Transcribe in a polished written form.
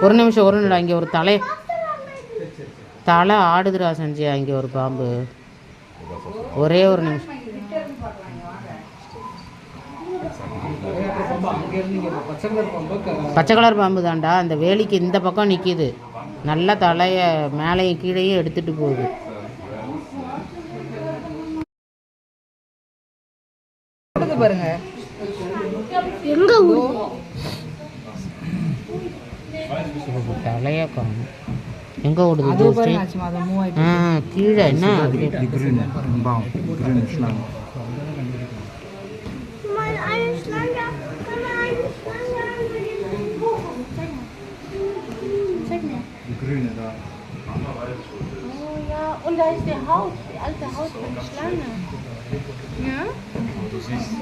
ஒரு நிமிடம் அங்கே ஒரு தலை ஆடுதுரா செஞ்சு அங்கே ஒரு பாம்பு. ஒரே ஒரு நிமிஷம். பச்சை கலர் பாம்பு தான்டா. அந்த வேலிக்கு இந்த பக்கம் நிற்கிது. நல்ல தலையை மேலேயும் கீழேயும் எடுத்துகிட்டு போகுது. பாருங்க தலையா காணும். எங்கே ஓடுது? கீழே என்ன Grüne da. Oh ja, und da ist die Haut, die alte Haut von der Schlange. Ja? Du siehst.